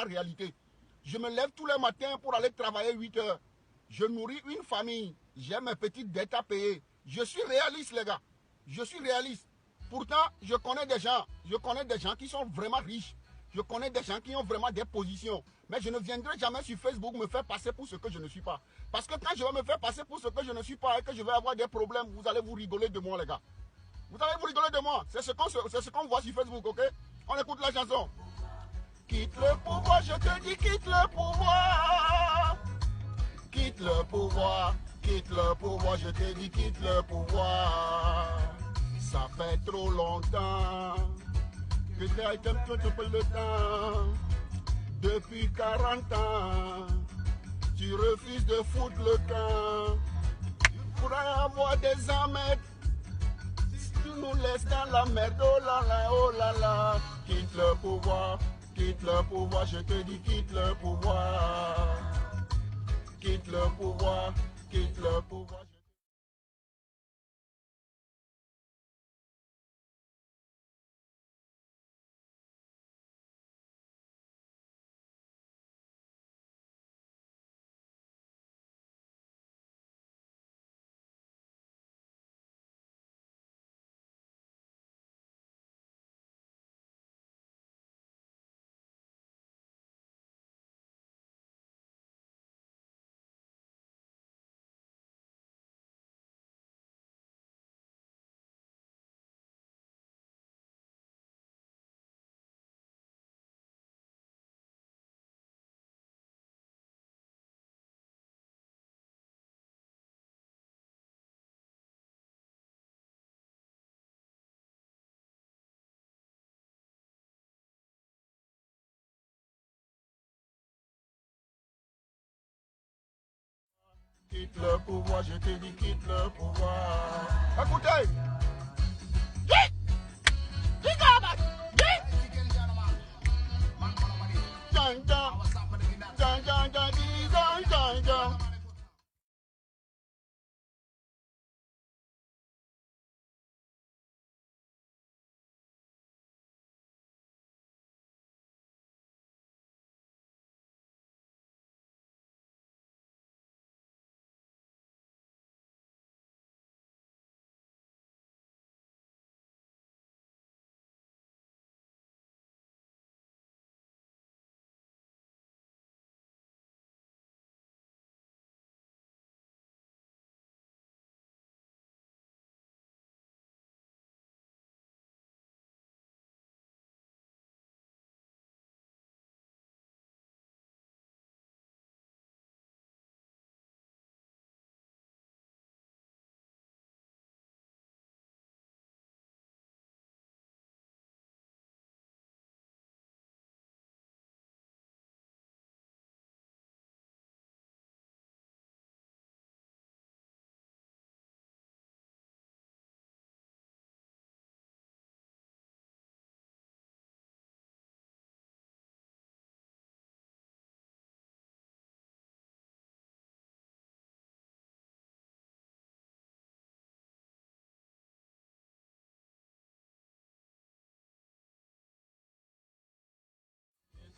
réalité. Je me lève tous les matins pour aller travailler 8 heures. Je nourris une famille. J'ai mes petites dettes à payer. Je suis réaliste, les gars. Je suis réaliste. Pourtant, je connais des gens qui sont vraiment riches. Je connais des gens qui ont vraiment des positions. Mais je ne viendrai jamais sur Facebook me faire passer pour ce que je ne suis pas. Parce que quand je vais me faire passer pour ce que je ne suis pas et que je vais avoir des problèmes, vous allez vous rigoler de moi, les gars. Vous allez vous rigoler de moi. C'est ce qu'on voit sur Facebook, ok? On écoute la chanson. Quitte le pouvoir, je te dis quitte le pouvoir. Quitte le pouvoir, je te dis quitte le pouvoir. Ça fait trop longtemps que tu as été un peu le temps. Depuis 40 ans, tu refuses de foutre le camp. Il faudrait avoir des amètres. Tu nous laisses dans la merde, oh là là, oh là là. Quitte le pouvoir, je te dis quitte le pouvoir. Quitte le pouvoir, quitte le pouvoir. Quitte le pouvoir, je te dis quitte le pouvoir. Écoutez.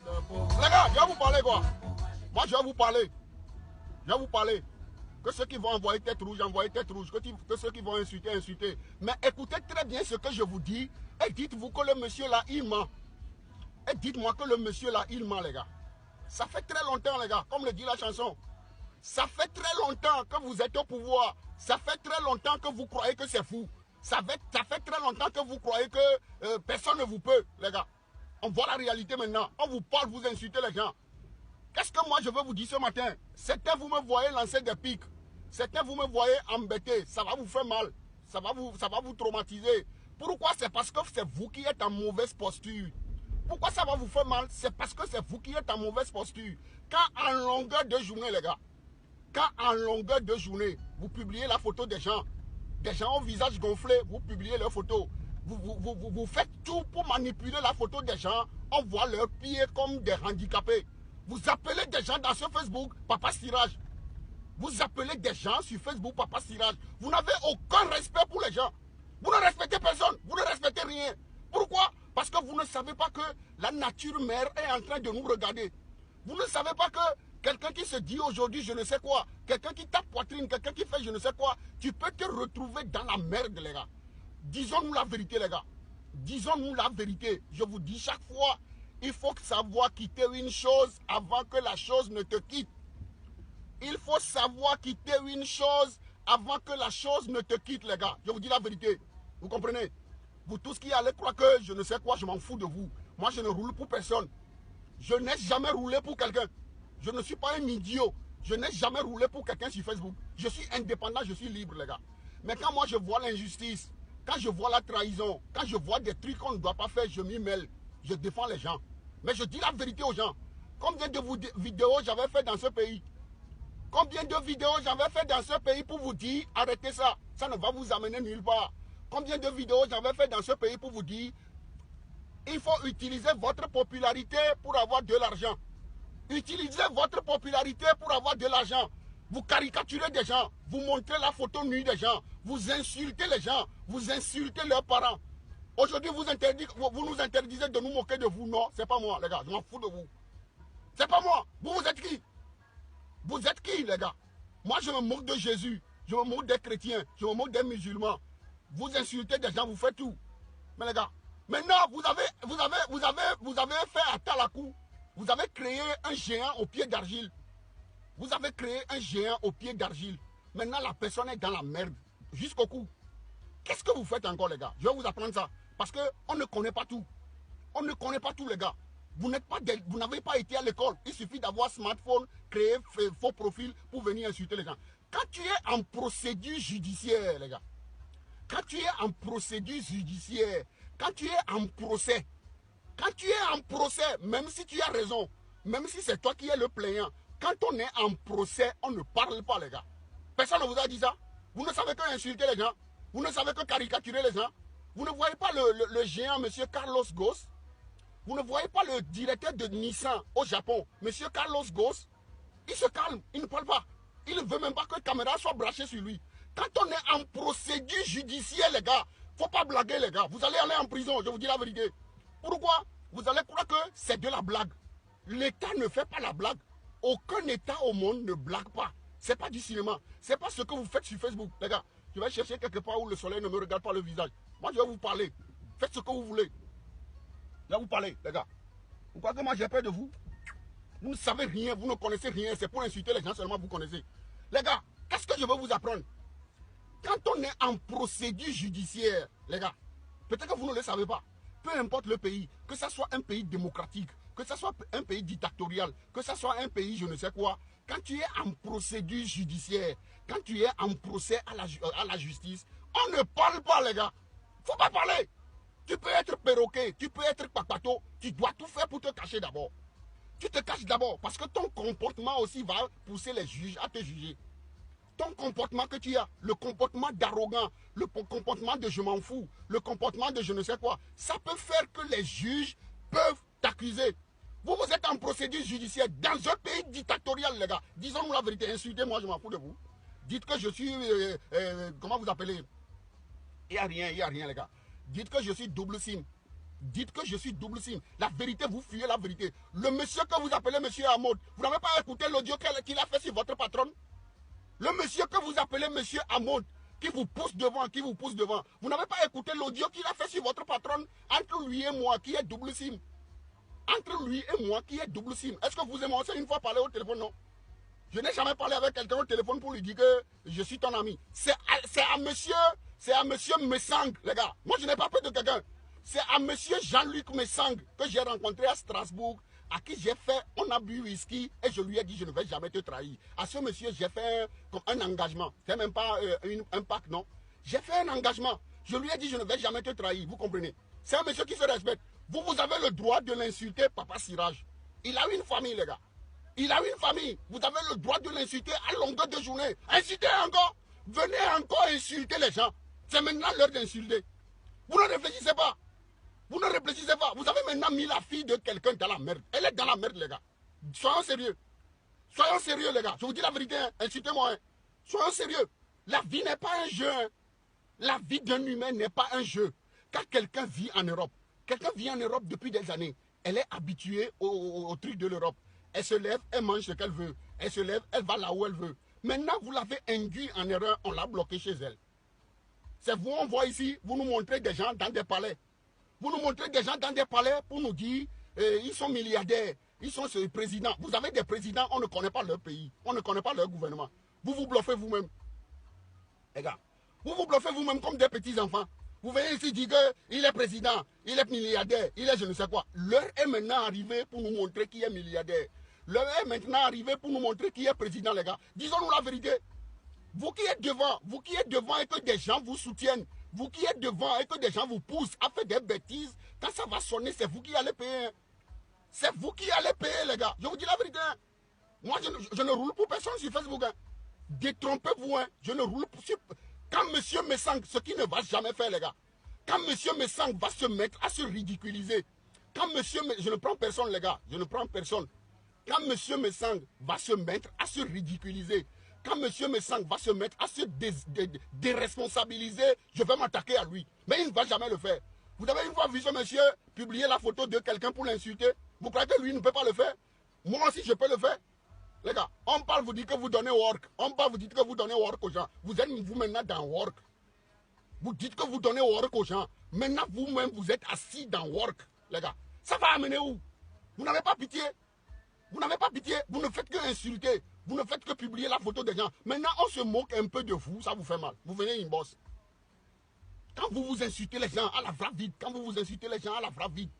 Les gars, je vais vous parler quoi. Moi, je vais vous parler. Je vais vous parler. Que ceux qui vont envoyer tête rouge, envoyer tête rouge. Que ceux qui vont insulter, insulter. Mais écoutez très bien ce que je vous dis. Et dites-vous que le monsieur là, il ment. Et dites-moi que le monsieur là, il ment, les gars. Ça fait très longtemps, les gars. Comme le dit la chanson. Ça fait très longtemps que vous êtes au pouvoir. Ça fait très longtemps que vous croyez que c'est fou. Ça fait très longtemps que vous croyez que personne ne vous peut, les gars. On voit la réalité maintenant. On vous parle, vous insultez les gens. Qu'est-ce que moi je veux vous dire ce matin? Certains, vous me voyez lancer des pics. Certains, vous me voyez embêter. Ça va vous faire mal. Ça va vous traumatiser. Pourquoi? C'est parce que c'est vous qui êtes en mauvaise posture. Pourquoi ça va vous faire mal? C'est parce que c'est vous qui êtes en mauvaise posture. Quand en longueur de journée, les gars, quand en longueur de journée, vous publiez la photo des gens au visage gonflé, vous publiez leurs photos. Vous faites tout pour manipuler la photo des gens. On voit leurs pieds comme des handicapés. Vous appelez des gens dans ce Facebook, Papa Siraj. Vous appelez des gens sur Facebook, Papa Siraj. Vous n'avez aucun respect pour les gens. Vous ne respectez personne. Vous ne respectez rien. Pourquoi? Parce que vous ne savez pas que la nature mère est en train de nous regarder. Vous ne savez pas que quelqu'un qui se dit aujourd'hui je ne sais quoi, quelqu'un qui tape poitrine, quelqu'un qui fait je ne sais quoi, tu peux te retrouver dans la merde, les gars. Disons-nous la vérité, les gars. Disons-nous la vérité. Je vous dis chaque fois, il faut savoir quitter une chose avant que la chose ne te quitte. Il faut savoir quitter une chose avant que la chose ne te quitte, les gars. Je vous dis la vérité. Vous comprenez? Vous tous qui allez croire que je ne sais quoi, je m'en fous de vous. Moi, je ne roule pour personne. Je n'ai jamais roulé pour quelqu'un. Je ne suis pas un idiot. Je n'ai jamais roulé pour quelqu'un sur Facebook. Je suis indépendant, je suis libre, les gars. Mais quand moi, je vois l'injustice, quand je vois la trahison, quand je vois des trucs qu'on ne doit pas faire, je m'y mêle. Je défends les gens. Mais je dis la vérité aux gens. Combien de vidéos j'avais fait dans ce pays? Combien de vidéos j'avais fait dans ce pays pour vous dire arrêtez ça, ça ne va vous amener nulle part. Combien de vidéos j'avais fait dans ce pays pour vous dire il faut utiliser votre popularité pour avoir de l'argent. Utilisez votre popularité pour avoir de l'argent. Vous caricaturez des gens, vous montrez la photo nue des gens, vous insultez les gens, vous insultez leurs parents. Aujourd'hui, vous nous interdisez de nous moquer de vous. Non, c'est pas moi, les gars, je m'en fous de vous. C'est pas moi. Vous êtes qui? Vous êtes qui, les gars? Moi, je me moque de Jésus. Je me moque des chrétiens. Je me moque des musulmans. Vous insultez des gens, vous faites tout. Mais les gars, maintenant, vous avez fait à Talakou. Vous avez créé un géant au pied d'argile. Vous avez créé un géant au pied d'argile. Maintenant, la personne est dans la merde. Jusqu'au cou. Qu'est-ce que vous faites encore, les gars? Je vais vous apprendre ça. Parce qu'on ne connaît pas tout. On ne connaît pas tout, les gars. Vous n'avez pas été à l'école. Il suffit d'avoir smartphone, créer faux profil pour venir insulter les gens. Quand tu es en procédure judiciaire, les gars, quand tu es en procédure judiciaire, quand tu es en procès, même si tu as raison, même si c'est toi qui es le plaignant, quand on est en procès, on ne parle pas, les gars. Personne ne vous a dit ça. Vous ne savez que insulter les gens. Vous ne savez que caricaturer les gens. Vous ne voyez pas le géant, M. Carlos Ghosn. Vous ne voyez pas le directeur de Nissan au Japon, M. Carlos Ghosn. Il se calme, il ne parle pas. Il ne veut même pas que la caméra soit branchée sur lui. Quand on est en procédure judiciaire, les gars, il ne faut pas blaguer, les gars. Vous allez aller en prison, je vous dis la vérité. Pourquoi? Vous allez croire que c'est de la blague. L'État ne fait pas la blague. Aucun État au monde ne blague pas. Ce n'est pas du cinéma. Ce n'est pas ce que vous faites sur Facebook, les gars. Je vais chercher quelque part où le soleil ne me regarde pas le visage. Moi, je vais vous parler. Faites ce que vous voulez. Je vais vous parler, les gars. Vous croyez que moi j'ai peur de vous? Vous ne savez rien, vous ne connaissez rien. C'est pour insulter les gens seulement, vous connaissez. Les gars, qu'est-ce que je veux vous apprendre? Quand on est en procédure judiciaire, les gars, peut-être que vous ne le savez pas. Peu importe le pays, que ce soit un pays démocratique, que ce soit un pays dictatorial, que ce soit un pays je ne sais quoi, quand tu es en procédure judiciaire, quand tu es en procès à la justice, on ne parle pas, les gars. Il ne faut pas parler. Tu peux être perroquet, tu peux être papato, tu dois tout faire pour te cacher d'abord. Tu te caches d'abord parce que ton comportement aussi va pousser les juges à te juger. Ton comportement que tu as, le comportement d'arrogant, le comportement de je m'en fous, le comportement de je ne sais quoi, ça peut faire que les juges peuvent t'accuser. Vous êtes en procédure judiciaire dans un pays dictatorial, les gars. Disons-nous la vérité, insultez-moi, je m'en fous de vous. Dites que je suis, comment vous appelez? Il n'y a rien, les gars. Dites que je suis double SIM. Dites que je suis double SIM. La vérité, vous fuyez la vérité. Le monsieur que vous appelez monsieur Hamod, vous n'avez pas écouté l'audio qu'il a fait sur votre patronne? Le monsieur que vous appelez monsieur Hamod, qui vous pousse devant, vous n'avez pas écouté l'audio qu'il a fait sur votre patronne entre lui et moi qui est double SIM? Entre lui et moi qui est double SIM. Est-ce que vous aimez une fois parler au téléphone? Non. Je n'ai jamais parlé avec quelqu'un au téléphone pour lui dire que je suis ton ami. C'est à monsieur Messang, les gars. Moi, je n'ai pas peur de quelqu'un. C'est à monsieur Jean-Luc Messang que j'ai rencontré à Strasbourg, à qui j'ai fait, on a bu whisky et je lui ai dit je ne vais jamais te trahir. À ce monsieur, j'ai fait un engagement. C'est même pas un pacte, non. J'ai fait un engagement. Je lui ai dit je ne vais jamais te trahir, vous comprenez. C'est un monsieur qui se respecte. Vous avez le droit de l'insulter, Papa Siraj. Il a une famille, les gars. Il a une famille. Vous avez le droit de l'insulter à longueur de journée. Insultez encore. Venez encore insulter les gens. C'est maintenant l'heure d'insulter. Vous ne réfléchissez pas. Vous ne réfléchissez pas. Vous avez maintenant mis la fille de quelqu'un dans la merde. Elle est dans la merde, les gars. Soyons sérieux. Soyons sérieux, les gars. Je vous dis la vérité. Hein. Insultez-moi. Hein. Soyons sérieux. La vie n'est pas un jeu. Hein. La vie d'un humain n'est pas un jeu. Quand quelqu'un vit en Europe, Quelqu'un vient en Europe depuis des années. Elle est habituée au truc de l'Europe. Elle se lève, elle mange ce qu'elle veut. Elle se lève, elle va là où elle veut. Maintenant, vous l'avez induit en erreur, on l'a bloqué chez elle. C'est vous, on voit ici, vous nous montrez des gens dans des palais. Vous nous montrez des gens dans des palais pour nous dire, ils sont milliardaires, ils sont ce président. Vous avez des présidents, on ne connaît pas leur pays, on ne connaît pas leur gouvernement. Vous vous bluffez vous-même. Les gars, vous vous bluffez vous-même comme des petits enfants. Vous venez ici dire qu'il est président, il est milliardaire, il est je ne sais quoi. L'heure est maintenant arrivée pour nous montrer qui est milliardaire. L'heure est maintenant arrivée pour nous montrer qui est président, les gars. Disons-nous la vérité. Vous qui êtes devant et que des gens vous soutiennent, vous qui êtes devant et que des gens vous poussent à faire des bêtises, quand ça va sonner, c'est vous qui allez payer. C'est vous qui allez payer, les gars. Je vous dis la vérité. Moi, je ne roule pour personne sur Facebook. Détrompez-vous. Je ne roule pour... Quand monsieur Messang, ce qui ne va jamais faire, les gars, quand monsieur Messang va se mettre à se ridiculiser, quand monsieur... Je ne prends personne, les gars. Je ne prends personne. Quand monsieur Messang va se mettre à se ridiculiser, quand monsieur Messang va se mettre à se déresponsabiliser, je vais m'attaquer à lui. Mais il ne va jamais le faire. Vous avez une fois vu ce monsieur publier la photo de quelqu'un pour l'insulter? Vous croyez que lui ne peut pas le faire? Moi aussi, je peux le faire. Les gars, on parle, vous dites que vous donnez work. On parle, vous dites que vous donnez work aux gens. Vous êtes vous maintenant dans work. Vous dites que vous donnez work aux gens. Maintenant, vous-même, vous êtes assis dans work. Les gars, ça va amener où? Vous n'avez pas pitié? Vous n'avez pas pitié? Vous ne faites que insulter. Vous ne faites que publier la photo des gens. Maintenant, on se moque un peu de vous. Ça vous fait mal. Vous venez inbox. Quand vous vous insultez les gens à la frappe vide. Quand vous vous insultez les gens à la frappe vide.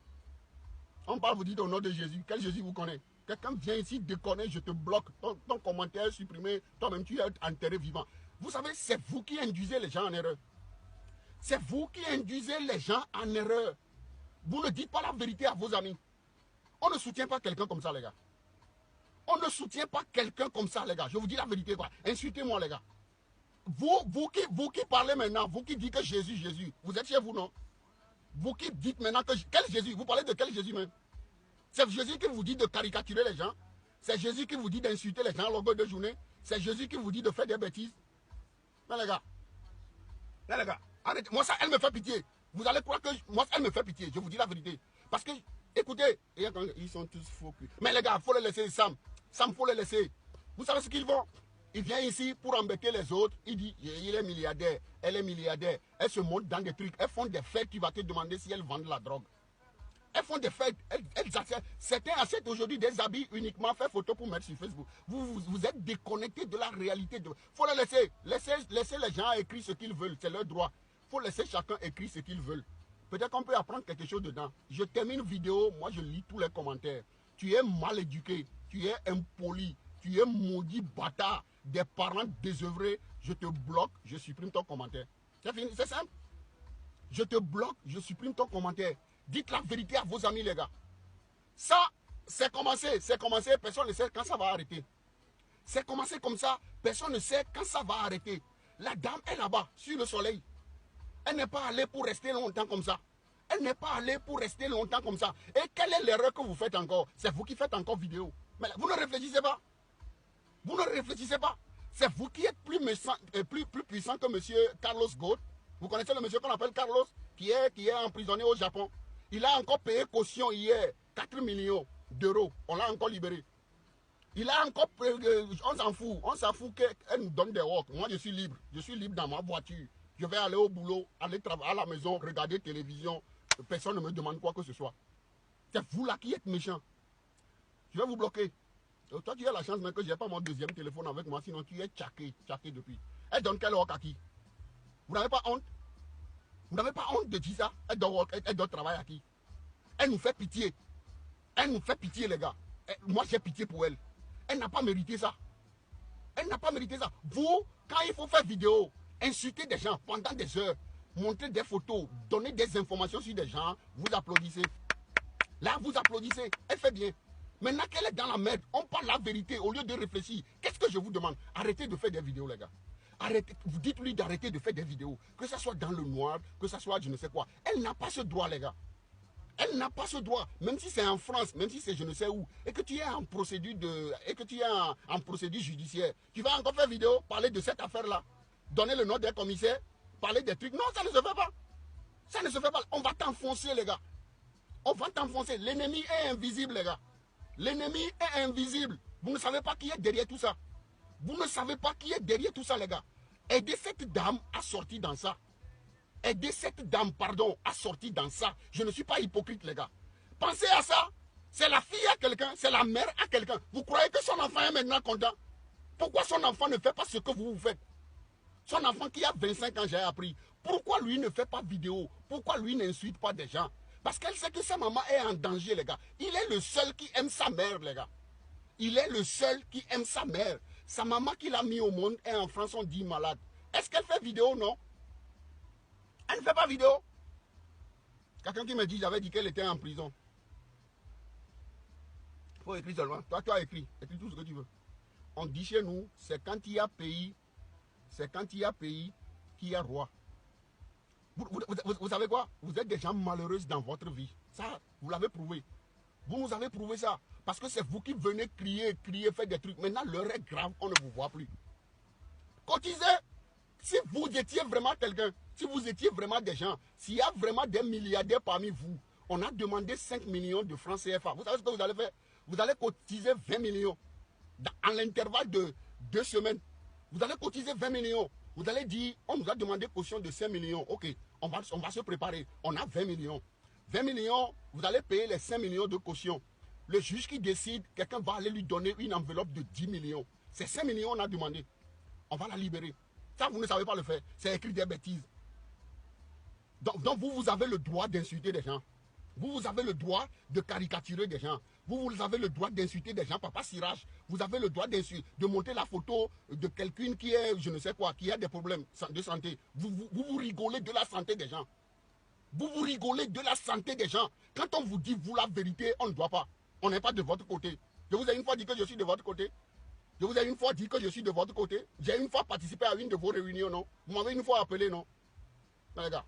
On parle, vous dites au nom de Jésus. Quel Jésus vous connaît? Quelqu'un vient ici déconner, je te bloque. Ton commentaire est supprimé. Toi-même, tu es enterré vivant. Vous savez, c'est vous qui induisez les gens en erreur. C'est vous qui induisez les gens en erreur. Vous ne dites pas la vérité à vos amis. On ne soutient pas quelqu'un comme ça, les gars. On ne soutient pas quelqu'un comme ça, les gars. Je vous dis la vérité, quoi. Insultez-moi, les gars. Vous qui parlez maintenant, vous qui dites que Jésus, Jésus, vous êtes chez vous, non? Vous qui dites maintenant que... Quel Jésus? Vous parlez de quel Jésus même? C'est Jésus qui vous dit de caricaturer les gens. C'est Jésus qui vous dit d'insulter les gens à longueur de journée. C'est Jésus qui vous dit de faire des bêtises. Mais les gars, arrêtez. Moi, ça, elle me fait pitié. Vous allez croire que... Moi, elle me fait pitié. Je vous dis la vérité. Parce que, écoutez, ils sont tous faux. Mais les gars, il faut les laisser, Sam. Sam, il faut les laisser. Vous savez ce qu'ils font? Il vient ici pour embêter les autres. Il dit, il est milliardaire. Elle est milliardaire. Elle se monte dans des trucs. Elles font des fêtes. Tu vas te demander si elles vendent la drogue. Elles font des fêtes, certains achètent aujourd'hui des habits uniquement fait photo pour mettre sur Facebook. Vous êtes déconnectés de la réalité. Il faut les laisser. Laissez les gens écrire ce qu'ils veulent, c'est leur droit. Il faut laisser chacun écrire ce qu'il veut. Peut-être qu'on peut apprendre quelque chose dedans. Je termine une vidéo, moi je lis tous les commentaires. Tu es mal éduqué, tu es impoli, tu es maudit bâtard, des parents désœuvrés, je te bloque, je supprime ton commentaire. C'est fini, c'est simple. Je te bloque, je supprime ton commentaire. Dites la vérité à vos amis, les gars. Ça, c'est commencé, personne ne sait quand ça va arrêter. C'est commencé comme ça, personne ne sait quand ça va arrêter. La dame est là-bas, sur le soleil. Elle n'est pas allée pour rester longtemps comme ça. Elle n'est pas allée pour rester longtemps comme ça. Et quelle est l'erreur que vous faites encore? C'est vous qui faites encore vidéo. Mais vous ne réfléchissez pas. Vous ne réfléchissez pas. C'est vous qui êtes plus puissant que monsieur Carlos Ghosn. Vous connaissez le monsieur qu'on appelle Carlos, qui est emprisonné au Japon. Il a encore payé caution hier, 4 millions d'euros. On l'a encore libéré. Il a encore payé, on s'en fout qu'elle nous donne des work. Moi, je suis libre dans ma voiture. Je vais aller au boulot, aller travailler à la maison, regarder télévision. Personne ne me demande quoi que ce soit. C'est vous là qui êtes méchant. Je vais vous bloquer. Toi, tu as la chance même que je n'ai pas mon deuxième téléphone avec moi, sinon tu es tchaké depuis. Elle donne quel work à qui? Vous n'avez pas honte? Vous n'avez pas honte de dire ça? Elle doit travailler à qui? Elle nous fait pitié. Elle nous fait pitié, les gars. Moi, j'ai pitié pour elle. Elle n'a pas mérité ça. Elle n'a pas mérité ça. Vous, quand il faut faire vidéo, insulter des gens pendant des heures, montrer des photos, donner des informations sur des gens, vous applaudissez. Là, vous applaudissez. Elle fait bien. Maintenant qu'elle est dans la merde, on parle la vérité au lieu de réfléchir. Qu'est-ce que je vous demande? Arrêtez de faire des vidéos, les gars. Arrêtez, vous dites-lui d'arrêter de faire des vidéos. Que ce soit dans le noir, que ce soit je ne sais quoi. Elle n'a pas ce droit, les gars. Elle n'a pas ce droit. Même si c'est en France, même si c'est je ne sais où. Et que tu es en procédure en procédure judiciaire. Tu vas encore faire vidéo, parler de cette affaire-là. Donner le nom des commissaires, parler des trucs. Non, ça ne se fait pas. Ça ne se fait pas. On va t'enfoncer, les gars. On va t'enfoncer. L'ennemi est invisible, les gars. L'ennemi est invisible. Vous ne savez pas qui est derrière tout ça. Vous ne savez pas qui est derrière tout ça, les gars. Aidez cette dame à sortir dans ça. Aidez cette dame, pardon, à sortir dans ça. Je ne suis pas hypocrite, les gars. Pensez à ça. C'est la fille à quelqu'un, c'est la mère à quelqu'un. Vous croyez que son enfant est maintenant content? Pourquoi son enfant ne fait pas ce que vous faites? Son enfant qui a 25 ans, j'ai appris. Pourquoi lui ne fait pas vidéo? Pourquoi lui n'insulte pas des gens? Parce qu'elle sait que sa maman est en danger, les gars. Il est le seul qui aime sa mère, les gars. Il est le seul qui aime sa mère. Sa maman qui l'a mis au monde est en France, on dit malade. Est-ce qu'elle fait vidéo? Non. Elle ne fait pas vidéo. Quelqu'un qui me dit, j'avais dit qu'elle était en prison. Il faut écrire seulement. Toi, tu as écrit. Écris tout ce que tu veux. On dit chez nous, c'est quand il y a pays, qu'il y a roi. Vous savez quoi? Vous êtes des gens malheureux dans votre vie. Ça, vous l'avez prouvé. Vous nous avez prouvé ça. Parce que c'est vous qui venez crier, faire des trucs. Maintenant, l'heure est grave, on ne vous voit plus. Cotisez. Si vous étiez vraiment quelqu'un, si vous étiez vraiment des gens, s'il y a vraiment des milliardaires parmi vous, on a demandé 5 millions de francs CFA. Vous savez ce que vous allez faire? Vous allez cotiser 20 millions. En l'intervalle de 2 semaines, vous allez cotiser 20 millions. Vous allez dire, on nous a demandé caution de 5 millions. Ok, on va se préparer. On a 20 millions. 20 millions, vous allez payer les 5 millions de caution. Le juge qui décide, quelqu'un va aller lui donner une enveloppe de 10 millions. C'est 5 millions on a demandé. On va la libérer. Ça, vous ne savez pas le faire. C'est écrit des bêtises. Donc vous avez le droit d'insulter des gens. Vous avez le droit de caricaturer des gens. Vous avez le droit d'insulter des gens. Papa Siraj, vous avez le droit de monter la photo de quelqu'un qui est, je ne sais quoi, qui a des problèmes de santé. Vous rigolez de la santé des gens. Vous rigolez de la santé des gens. Quand on vous dit, vous, la vérité, on ne doit pas. On n'est pas de votre côté. Je vous ai une fois dit que je suis de votre côté. Je vous ai une fois dit que je suis de votre côté. J'ai une fois participé à une de vos réunions, non? Vous m'avez une fois appelé, non? Non, les gars.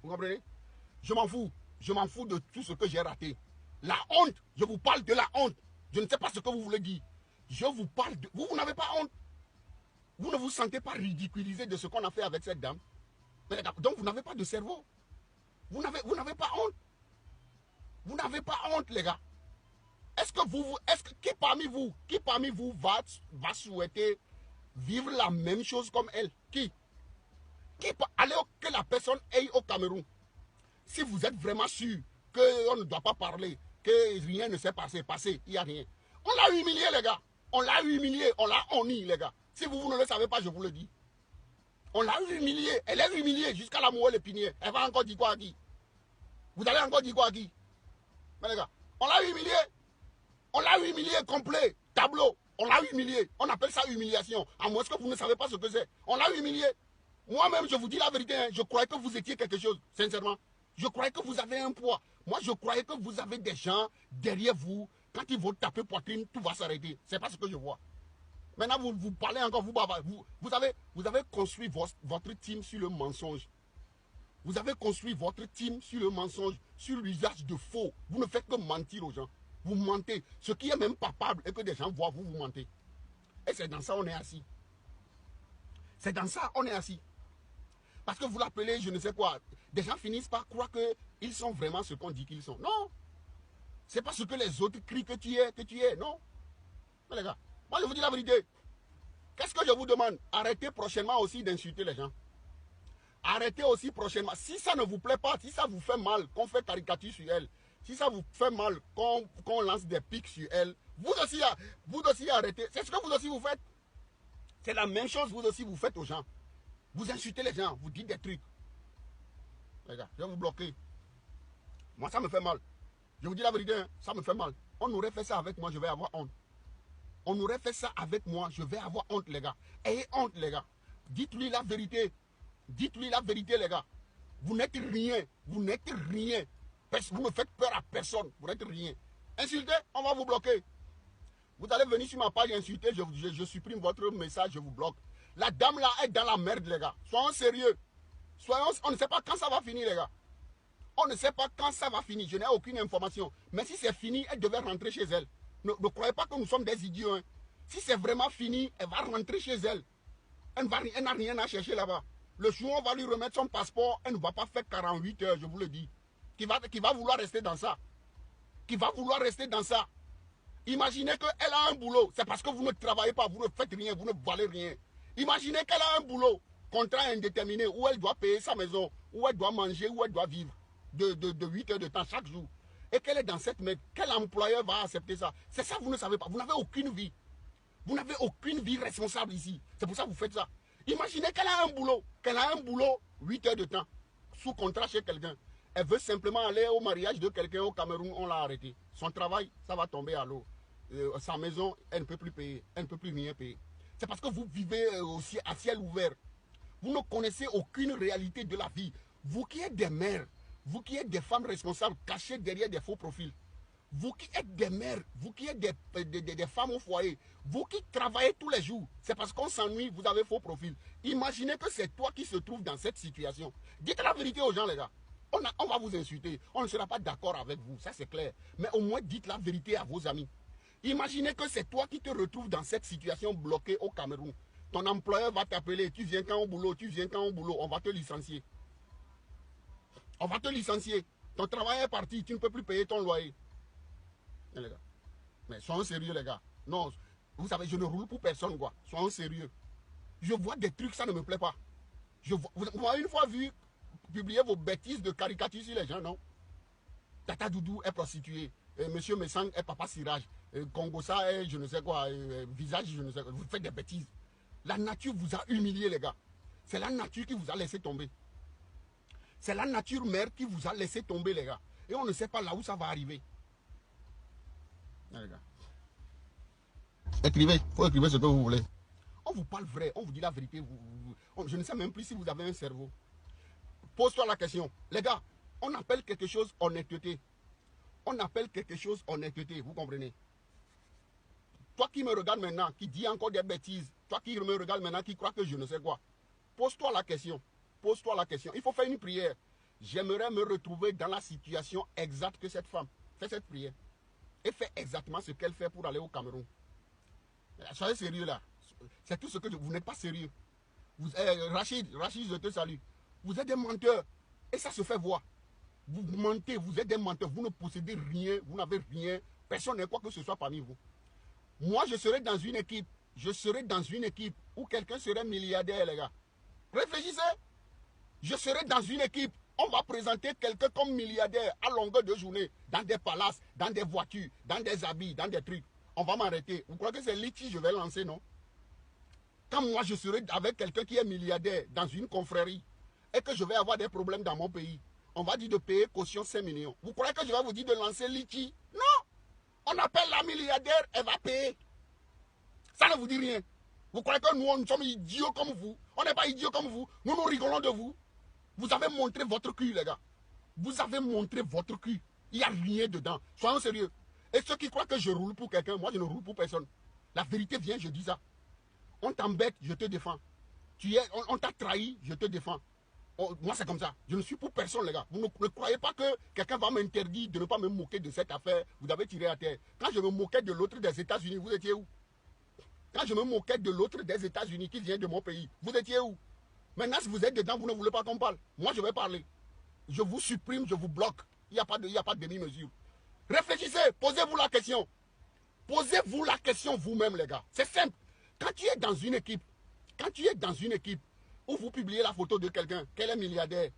Vous comprenez? Je m'en fous. Je m'en fous de tout ce que j'ai raté. La honte, je vous parle de la honte. Je ne sais pas ce que vous voulez dire. Je vous parle de... Vous n'avez pas honte. Vous ne vous sentez pas ridiculisé de ce qu'on a fait avec cette dame. Mais les gars, donc vous n'avez pas de cerveau. Vous n'avez pas honte. Vous n'avez pas honte, les gars. Qui parmi vous va souhaiter vivre la même chose comme elle? Qui allez que la personne aille au Cameroun. Si vous êtes vraiment sûr qu'on ne doit pas parler, que rien ne s'est passé, il n'y a rien. On l'a humilié, les gars. On l'a humilié, on l'a honni, les gars. Si vous ne le savez pas, je vous le dis. On l'a humilié. Elle est humiliée jusqu'à la moelle épinière. Elle va encore dire quoi à qui? Vous allez encore dire quoi à qui? Mais les gars, on l'a humilié. On l'a humilié complet. Tableau. On l'a humilié. On appelle ça humiliation. À moins que vous ne savez pas ce que c'est. On l'a humilié. Moi-même, je vous dis la vérité. Hein, je croyais que vous étiez quelque chose. Sincèrement. Je croyais que vous avez un poids. Moi, je croyais que vous avez des gens derrière vous. Quand ils vont taper poitrine, tout va s'arrêter. C'est pas ce que je vois. Maintenant, vous parlez encore, vous avez construit votre team sur le mensonge. Vous avez construit votre team sur le mensonge, sur l'usage de faux. Vous ne faites que mentir aux gens. Vous mentez. Ce qui est même palpable et que des gens voient, vous mentez. Et c'est dans ça on est assis. C'est dans ça on est assis. Parce que vous l'appelez, je ne sais quoi. Des gens finissent par croire qu'ils sont vraiment ce qu'on dit qu'ils sont. Non. C'est pas ce que les autres crient que tu es. Non. Mais les gars, moi je vous dis la vérité. Qu'est-ce que je vous demande? Arrêtez prochainement aussi d'insulter les gens. Arrêtez aussi prochainement. Si ça ne vous plaît pas, si ça vous fait mal, qu'on fait caricature sur elle, si ça vous fait mal, qu'on lance des pics sur elle, vous aussi arrêtez. C'est ce que vous aussi vous faites. C'est la même chose vous aussi vous faites aux gens. Vous insultez les gens, vous dites des trucs. Les gars, je vais vous bloquer. Moi, ça me fait mal. Je vous dis la vérité, hein, ça me fait mal. On aurait fait ça avec moi, je vais avoir honte. On aurait fait ça avec moi, je vais avoir honte, les gars. Ayez honte, les gars. Dites-lui la vérité. Dites-lui la vérité, les gars. Vous n'êtes rien. Vous n'êtes rien. Vous ne faites peur à personne. Vous n'êtes rien. Insultez, on va vous bloquer. Vous allez venir sur ma page insulter, je supprime votre message, je vous bloque. La dame là est dans la merde, les gars. Soyons sérieux. On ne sait pas quand ça va finir, les gars. On ne sait pas quand ça va finir. Je n'ai aucune information. Mais si c'est fini, elle devait rentrer chez elle. Ne croyez pas que nous sommes des idiots. Hein. Si c'est vraiment fini, elle va rentrer chez elle. Elle n'a rien à chercher là-bas. Le jour où on va lui remettre son passeport, elle ne va pas faire 48 heures, je vous le dis. qui va vouloir rester dans ça. Qui va vouloir rester dans ça. Imaginez qu'elle a un boulot. C'est parce que vous ne travaillez pas, vous ne faites rien, vous ne valez rien. Imaginez qu'elle a un boulot, contrat indéterminé, où elle doit payer sa maison, où elle doit manger, où elle doit vivre de 8 heures de temps chaque jour. Et qu'elle est dans cette merde. Quel employeur va accepter ça? C'est ça, vous ne savez pas. Vous n'avez aucune vie. Vous n'avez aucune vie responsable ici. C'est pour ça que vous faites ça. Imaginez qu'elle a un boulot, 8 heures de temps, sous contrat chez quelqu'un. Elle veut simplement aller au mariage de quelqu'un au Cameroun, on l'a arrêté. Son travail, ça va tomber à l'eau. Sa maison, elle ne peut plus payer. Elle ne peut plus rien payer. C'est parce que vous vivez aussi à ciel ouvert. Vous ne connaissez aucune réalité de la vie. Vous qui êtes des mères, vous qui êtes des femmes responsables cachées derrière des faux profils. Vous qui êtes des mères, vous qui êtes des femmes au foyer, vous qui travaillez tous les jours, c'est parce qu'on s'ennuie, vous avez faux profil. Imaginez que c'est toi qui se trouve dans cette situation. Dites la vérité aux gens, les gars. On va vous insulter, on ne sera pas d'accord avec vous, ça c'est clair. Mais au moins dites la vérité à vos amis. Imaginez que c'est toi qui te retrouves dans cette situation bloquée au Cameroun. Ton employeur va t'appeler, tu viens quand au boulot, on va te licencier. On va te licencier. Ton travail est parti, tu ne peux plus payer ton loyer. Les gars. Mais soyons sérieux, les gars. Non, vous savez, je ne roule pour personne, quoi. Soyons sérieux. Je vois des trucs, ça ne me plaît pas. Vous m'avez une fois vu publier vos bêtises de caricature sur les gens, non? Tata Doudou est prostituée. Monsieur Messang est papa Sirage. Congosa est je ne sais quoi. Visage, je ne sais quoi. Vous faites des bêtises. La nature vous a humilié, les gars. C'est la nature qui vous a laissé tomber. C'est la nature mère qui vous a laissé tomber, les gars. Et on ne sait pas là où ça va arriver. Les gars. Écrivez. Il faut écrire ce que vous voulez. On vous parle vrai. On vous dit la vérité. Je ne sais même plus si vous avez un cerveau. Pose-toi la question. Les gars, on appelle quelque chose honnêteté. On appelle quelque chose honnêteté. Vous comprenez? Toi qui me regardes maintenant, qui dis encore des bêtises. Toi qui me regardes maintenant, qui croit que je ne sais quoi. Pose-toi la question. Pose-toi la question. Il faut faire une prière. J'aimerais me retrouver dans la situation exacte que cette femme. Fais cette prière. Et fais exactement ce qu'elle fait pour aller au Cameroun. Soyez sérieux là. C'est tout ce que vous n'êtes pas sérieux. Rachid, je te salue. Vous êtes des menteurs. Et ça se fait voir. Vous mentez, vous êtes des menteurs. Vous ne possédez rien, vous n'avez rien. Personne n'est quoi que ce soit parmi vous. Moi, je serai dans une équipe. Je serai dans une équipe où quelqu'un serait milliardaire, les gars. Réfléchissez. Je serai dans une équipe. On va présenter quelqu'un comme milliardaire à longueur de journée, dans des palaces, dans des voitures, dans des habits, dans des trucs. On va m'arrêter. Vous croyez que c'est Litchi que je vais lancer, non? Quand moi je serai avec quelqu'un qui est milliardaire dans une confrérie et que je vais avoir des problèmes dans mon pays, on va dire de payer caution 5 millions. Vous croyez que je vais vous dire de lancer Litchi? Non! On appelle la milliardaire, elle va payer. Ça ne vous dit rien. Vous croyez que nous sommes idiots comme vous? On n'est pas idiots comme vous. Nous rigolons de vous. Vous avez montré votre cul, les gars. Vous avez montré votre cul. Il n'y a rien dedans. Soyons sérieux. Et ceux qui croient que je roule pour quelqu'un, moi je ne roule pour personne. La vérité vient, je dis ça. On t'embête, je te défends. On t'a trahi, je te défends. Moi c'est comme ça. Je ne suis pour personne, les gars. Vous ne croyez pas que quelqu'un va m'interdire de ne pas me moquer de cette affaire. Vous avez tiré à terre. Quand je me moquais de l'autre des États-Unis, vous étiez où? Quand je me moquais de l'autre des États-Unis qui vient de mon pays, vous étiez où? Maintenant, si vous êtes dedans, vous ne voulez pas qu'on parle. Moi, je vais parler. Je vous supprime, je vous bloque. Il n'y a pas de demi-mesure. Réfléchissez, posez-vous la question. Posez-vous la question vous-même, les gars. C'est simple. Quand tu es dans une équipe, où vous publiez la photo de quelqu'un, qu'elle est milliardaire,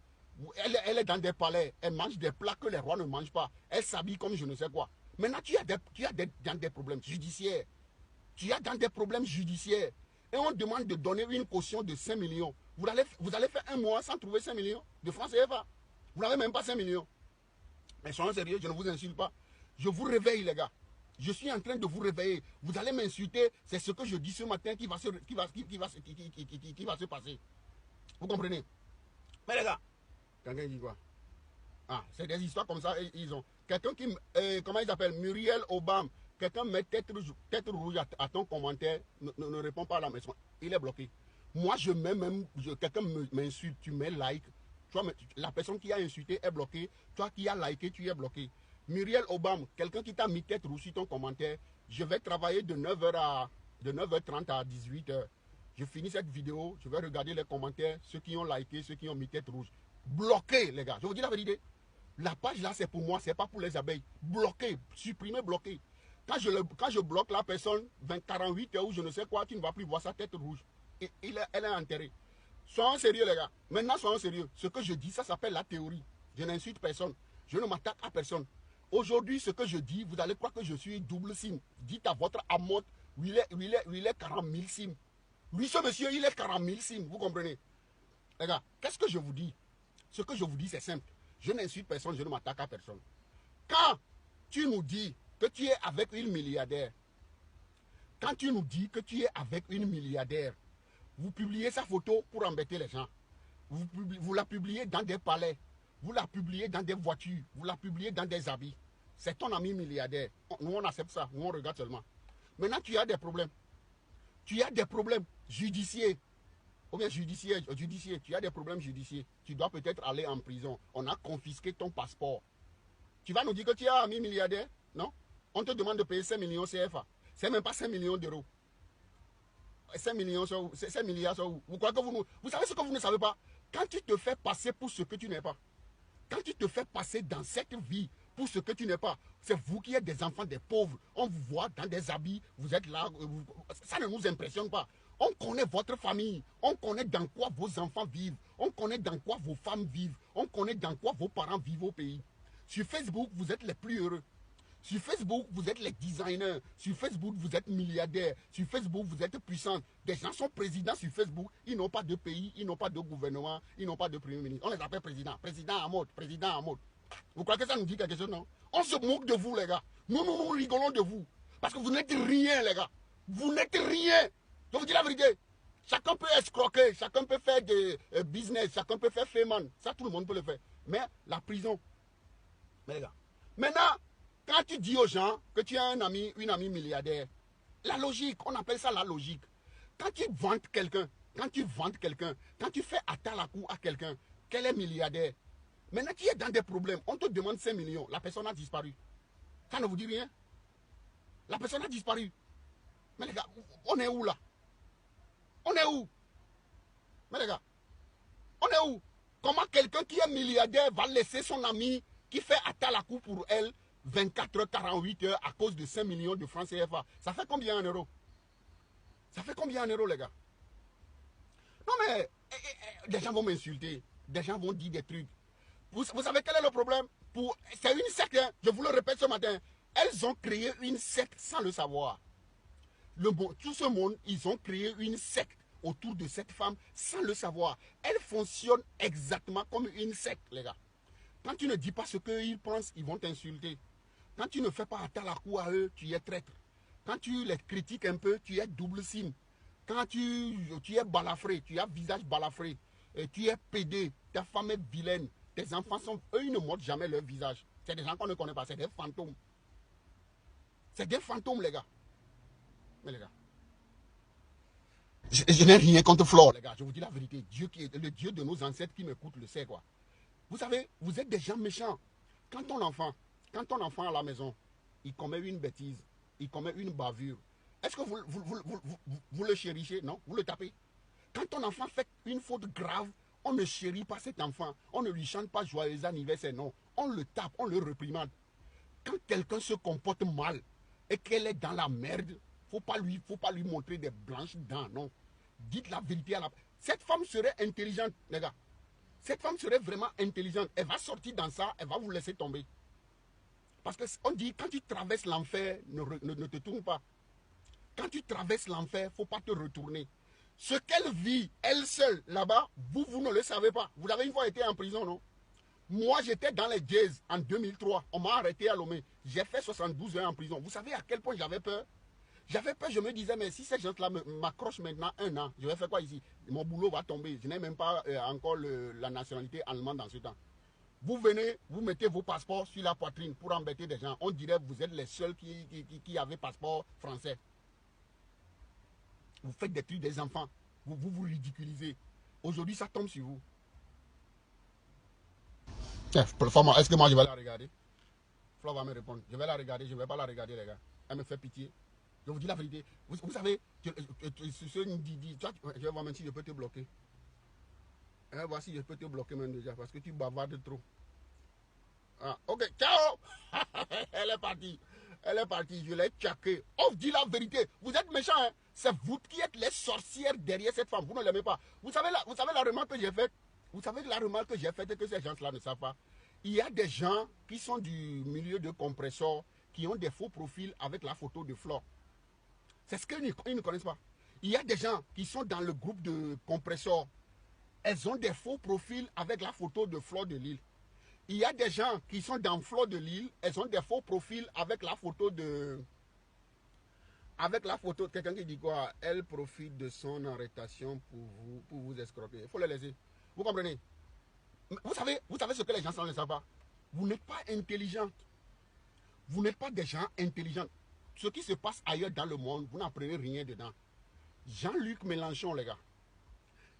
elle est dans des palais, elle mange des plats que les rois ne mangent pas, elle s'habille comme je ne sais quoi. Maintenant, tu as dans des problèmes judiciaires. Tu as dans des problèmes judiciaires. Et on demande de donner une caution de 5 millions. Vous allez faire un mois sans trouver 5 millions de francs CFA. Vous n'avez même pas 5 millions. Mais soyons sérieux, je ne vous insulte pas. Je vous réveille, les gars. Je suis en train de vous réveiller. Vous allez m'insulter. C'est ce que je dis ce matin qui va se passer. Vous comprenez? Mais les gars, quelqu'un dit quoi? Ah, c'est des histoires comme ça. Ils ont quelqu'un qui, comment il s'appelle? Muriel Obama. Quelqu'un met tête rouge à ton commentaire, ne répond pas à la maison. Il est bloqué. Moi, je mets même, quelqu'un m'insulte, tu mets like. Tu vois, la personne qui a insulté est bloquée. Toi qui as liké, tu es bloqué. Muriel Obama, quelqu'un qui t'a mis tête rouge sur ton commentaire, je vais travailler de 9h30 à 18h. Je finis cette vidéo, je vais regarder les commentaires, ceux qui ont liké, ceux qui ont mis tête rouge. Bloqué, les gars. Je vous dis la vérité. La page là, c'est pour moi, c'est pas pour les abeilles. Bloquer, supprimer, bloquer. Quand je bloque la personne, 48 heures ou je ne sais quoi, tu ne vas plus voir sa tête rouge. Elle est enterrée. Soyons sérieux, les gars. Maintenant, soyons sérieux. Ce que je dis, ça s'appelle la théorie. Je n'insulte personne. Je ne m'attaque à personne. Aujourd'hui, ce que je dis, vous allez croire que je suis double sim. Dites à votre amote, il est 40 000 sim. Lui, ce monsieur, il est 40 000 sim. Vous comprenez? Les gars, qu'est-ce que je vous dis? Ce que je vous dis, c'est simple. Je n'insulte personne, je ne m'attaque à personne. Quand tu nous dis que tu es avec une milliardaire, quand tu nous dis que tu es avec une milliardaire, vous publiez sa photo pour embêter les gens. Vous la publiez dans des palais. Vous la publiez dans des voitures. Vous la publiez dans des habits. C'est ton ami milliardaire. Nous, on accepte ça. Nous, on regarde seulement. Maintenant, tu as des problèmes. Tu as des problèmes judiciaires. Ou bien judiciaire. Tu as des problèmes judiciaires. Tu dois peut-être aller en prison. On a confisqué ton passeport. Tu vas nous dire que tu es un ami milliardaire? Non? On te demande de payer 5 millions CFA. C'est même pas 5 millions d'euros. 5 millions, 5 milliards, vous croyez que vous savez ce que vous ne savez pas? Quand tu te fais passer pour ce que tu n'es pas, quand tu te fais passer dans cette vie pour ce que tu n'es pas, c'est vous qui êtes des enfants des pauvres. On vous voit dans des habits, vous êtes là, ça ne nous impressionne pas. On connaît votre famille, on connaît dans quoi vos enfants vivent, on connaît dans quoi vos femmes vivent, on connaît dans quoi vos parents vivent au pays. Sur Facebook, vous êtes les plus heureux. Sur Facebook, vous êtes les designers. Sur Facebook, vous êtes milliardaires. Sur Facebook, vous êtes puissants. Des gens sont présidents sur Facebook. Ils n'ont pas de pays, ils n'ont pas de gouvernement, ils n'ont pas de premier ministre. On les appelle présidents. Président en mode, président en mode. Vous croyez que ça nous dit quelque chose, non? On se moque de vous, les gars. Nous rigolons de vous. Parce que vous n'êtes rien, les gars. Vous n'êtes rien. Je vous dis la vérité. Chacun peut escroquer, chacun peut faire des business, chacun peut faire fayman. Ça, tout le monde peut le faire. Mais la prison, mais les gars, maintenant, quand tu dis aux gens que tu as un ami, une amie milliardaire, la logique, on appelle ça la logique. Quand tu vantes quelqu'un, quand tu fais atalakou à quelqu'un, qu'elle est milliardaire, maintenant tu es dans des problèmes, on te demande 5 millions, la personne a disparu. Ça ne vous dit rien? La personne a disparu. Mais les gars, on est où là? On est où? Mais les gars, on est où? Comment quelqu'un qui est milliardaire va laisser son ami qui fait atalakou pour elle 24 heures, 48 heures à cause de 5 millions de francs CFA? Ça fait combien en euros? Ça fait combien en euros, les gars? Non mais, des gens vont m'insulter. Des gens vont dire des trucs. Vous savez quel est le problème? C'est une secte, hein, je vous le répète ce matin. Elles ont créé une secte sans le savoir. Tout ce monde, ils ont créé une secte autour de cette femme sans le savoir. Elle fonctionne exactement comme une secte, les gars. Quand tu ne dis pas ce qu'ils pensent, ils vont t'insulter. Quand tu ne fais pas atalakou à eux, tu es traître. Quand tu les critiques un peu, tu es double sim. Quand tu es balafré, tu as visage balafré, et tu es pédé, ta femme est vilaine, tes enfants sont... Eux, ils ne montrent jamais leur visage. C'est des gens qu'on ne connaît pas, c'est des fantômes. C'est des fantômes, les gars. Mais les gars, je n'ai rien contre Flore, les gars. Je vous dis la vérité. Dieu qui est le Dieu de nos ancêtres qui m'écoute le sait, quoi. Vous savez, vous êtes des gens méchants. Quand ton enfant à la maison, il commet une bêtise, il commet une bavure, est-ce que vous le chérissez? Non, vous le tapez. Quand ton enfant fait une faute grave, on ne chérit pas cet enfant. On ne lui chante pas joyeux anniversaire, non. On le tape, on le réprimande. Quand quelqu'un se comporte mal et qu'elle est dans la merde, faut pas lui montrer des blanches dents, non. Dites la vérité à la... Cette femme serait intelligente, les gars. Cette femme serait vraiment intelligente. Elle va sortir dans ça, elle va vous laisser tomber. Parce qu'on dit, quand tu traverses l'enfer, ne te tourne pas. Quand tu traverses l'enfer, il ne faut pas te retourner. Ce qu'elle vit, elle seule, là-bas, vous ne le savez pas. Vous avez une fois été en prison, non? Moi, j'étais dans les jazz en 2003. On m'a arrêté à Lomé. J'ai fait 72 heures en prison. Vous savez à quel point j'avais peur? J'avais peur, je me disais, mais si ces gens-là m'accrochent maintenant 1 an, je vais faire quoi ici? Mon boulot va tomber. Je n'ai même pas encore la nationalité allemande dans ce temps. Vous venez, vous mettez vos passeports sur la poitrine pour embêter des gens. On dirait que vous êtes les seuls qui avaient passeport français. Vous faites des trucs des enfants. Vous ridiculisez. Aujourd'hui, ça tombe sur vous. Est-ce que moi je vais la regarder? Flo va me répondre. Je vais la regarder, je ne vais pas la regarder, les gars. Elle me fait pitié. Je vous dis la vérité. Vous savez, je vais voir même si je peux te bloquer. Je vais voir si je peux te bloquer même déjà, parce que tu bavardes trop. Ah, ok, ciao. Elle est partie. Elle est partie, je l'ai tchaqué. On dit la vérité. Vous êtes méchants, hein? C'est vous qui êtes les sorcières derrière cette femme. Vous ne l'aimez pas. Vous savez la remarque que j'ai faite? Vous savez la remarque que j'ai faite et que ces gens-là ne savent pas? Il y a des gens qui sont du milieu de compresseurs qui ont des faux profils avec la photo de Flore. C'est ce qu'ils ne connaissent pas. Il y a des gens qui sont dans le groupe de compresseurs. Elles ont des faux profils avec la photo de Flore de Lille. Il y a des gens qui sont dans Flore de Lille, elles ont des faux profils avec la photo de... Avec la photo, quelqu'un qui dit quoi? Elle profite de son arrestation pour vous escroquer. Il faut les laisser. Vous comprenez? Vous savez ce que les gens ne savent pas? Vous n'êtes pas intelligent. Vous n'êtes pas des gens intelligents. Ce qui se passe ailleurs dans le monde, vous n'apprenez rien dedans. Jean-Luc Mélenchon, les gars.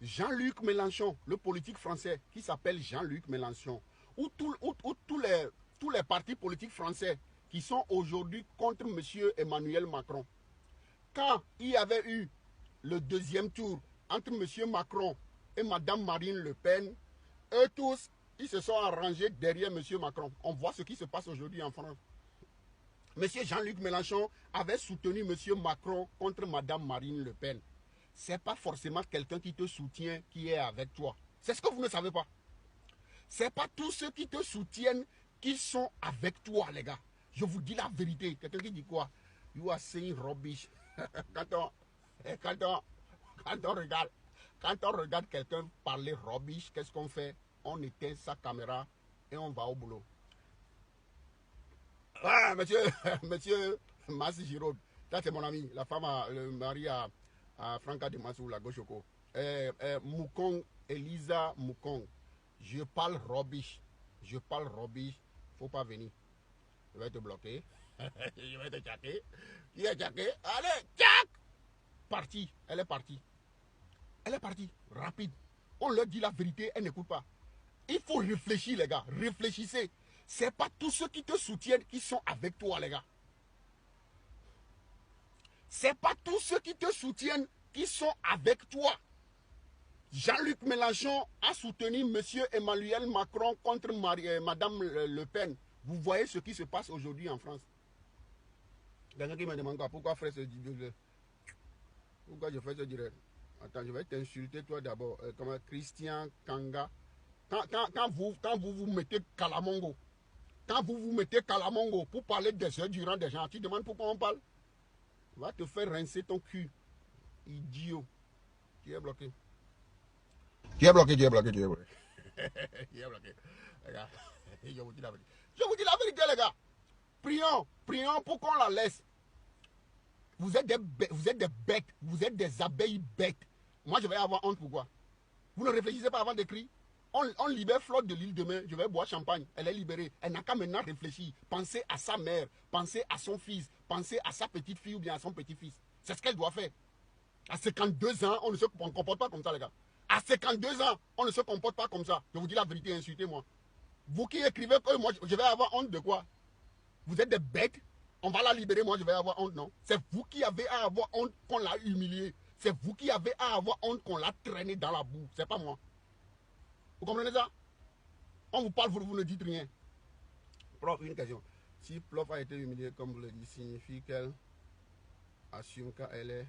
Jean-Luc Mélenchon, le politique français qui s'appelle Jean-Luc Mélenchon, ou tous les partis politiques français qui sont aujourd'hui contre M. Emmanuel Macron. Quand il y avait eu le deuxième tour entre M. Macron et Mme Marine Le Pen, eux tous, ils se sont arrangés derrière M. Macron. On voit ce qui se passe aujourd'hui en France. M. Jean-Luc Mélenchon avait soutenu M. Macron contre Mme Marine Le Pen. Ce n'est pas forcément quelqu'un qui te soutient qui est avec toi. C'est ce que vous ne savez pas. Ce n'est pas tous ceux qui te soutiennent qui sont avec toi, les gars. Je vous dis la vérité. Quelqu'un qui dit quoi? You are saying rubbish. quand on regarde quelqu'un parler rubbish, qu'est-ce qu'on fait? On éteint sa caméra et on va au boulot. Ah, monsieur Massi Giraud, ça c'est mon ami, la femme, le mari à Franca de Massou, la Gauchoko. Moukong, Elisa Moukong, je parle rubbish. Je parle rubbish, faut pas venir. Je vais te bloquer. Je vais te tchaquer. Qui est tchaqué? Allez, tchac! Partie, elle est partie. Elle est partie, rapide. On leur dit la vérité, elle n'écoute pas. Il faut réfléchir, les gars. Réfléchissez. Ce n'est pas tous ceux qui te soutiennent qui sont avec toi, les gars. Ce n'est pas tous ceux qui te soutiennent qui sont avec toi. Jean-Luc Mélenchon a soutenu M. Emmanuel Macron contre Mme Le Pen. Vous voyez ce qui se passe aujourd'hui en France. Quelqu'un qui me demande pourquoi faire ce direct. Pourquoi je fais ce direct? Attends, je vais t'insulter toi d'abord. Comme Christian Kanga. Quand vous vous mettez Kalamongo, quand vous vous mettez Kalamongo pour parler des heures durant des gens, tu demandes pourquoi on parle? On va te faire rincer ton cul. Idiot. Tu es bloqué. Tu es bloqué, tu es bloqué, tu es bloqué. Tu es bloqué. Les gars, je vous dis la vérité. Je vous dis la vérité, les gars. Prions pour qu'on la laisse. Vous êtes des bêtes, vous êtes des abeilles bêtes. Moi, je vais avoir honte, pourquoi? Vous ne réfléchissez pas avant d'écrire. On libère Flore de Lille demain, je vais boire champagne. Elle est libérée. Elle n'a qu'à maintenant réfléchir. Pensez à sa mère, pensez à son fils, pensez à sa petite fille ou bien à son petit-fils. C'est ce qu'elle doit faire. À 52 ans, on ne se comporte pas comme ça, les gars. À 52 ans, on ne se comporte pas comme ça. Je vous dis la vérité, insultez-moi. Vous qui écrivez que moi, je vais avoir honte de quoi? Vous êtes des bêtes. On va la libérer, moi je vais avoir honte, non? C'est vous qui avez à avoir honte qu'on l'a humilié. C'est vous qui avez à avoir honte qu'on l'a traîné dans la boue. C'est pas moi. Vous comprenez ça? On vous parle, vous ne dites rien. Prof, une question. Si Plof a été humilié, comme vous le dites, signifie qu'elle assume qu'elle est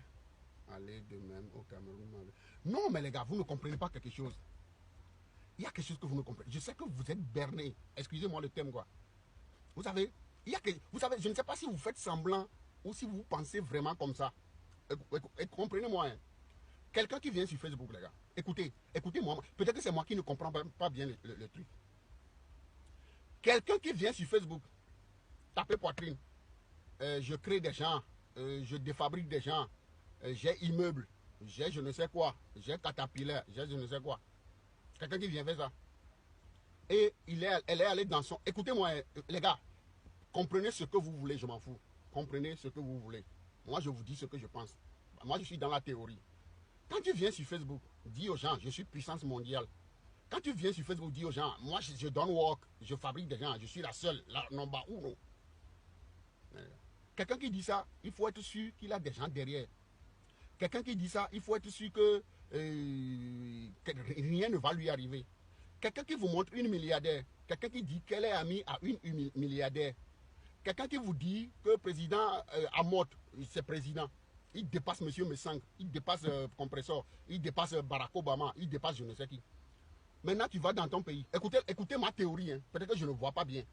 allée de même au Cameroun. Non, mais les gars, vous ne comprenez pas quelque chose. Il y a quelque chose que vous ne comprenez. Je sais que vous êtes berné. Excusez-moi le thème, quoi. Vous savez, vous savez, je ne sais pas si vous faites semblant ou si vous pensez vraiment comme ça. Comprenez-moi. Hein. Quelqu'un qui vient sur Facebook, les gars. Écoutez-moi. Peut-être que c'est moi qui ne comprends pas bien le truc. Quelqu'un qui vient sur Facebook, tapez poitrine. Je crée des gens. Je défabrique des gens. J'ai immeuble. J'ai je ne sais quoi. J'ai caterpillar. J'ai je ne sais quoi. Quelqu'un qui vient faire ça. Et elle est allée dans son... Écoutez-moi, les gars. Comprenez ce que vous voulez, je m'en fous. Comprenez ce que vous voulez. Moi, je vous dis ce que je pense. Moi, je suis dans la théorie. Quand tu viens sur Facebook, dis aux gens, je suis puissance mondiale. Quand tu viens sur Facebook, dis aux gens, moi, je donne work, je fabrique des gens, je suis la seule, la number uno. Quelqu'un qui dit ça, il faut être sûr qu'il a des gens derrière. Quelqu'un qui dit ça, il faut être sûr que rien ne va lui arriver. Quelqu'un qui vous montre une milliardaire, quelqu'un qui dit qu'elle est amie à une milliardaire, quelqu'un qui vous dit que le président Amot, c'est président, il dépasse M. Messang, il dépasse Compressor, il dépasse Barack Obama, il dépasse je ne sais qui. Maintenant, tu vas dans ton pays. Écoutez ma théorie, hein. Peut-être que je ne vois pas bien.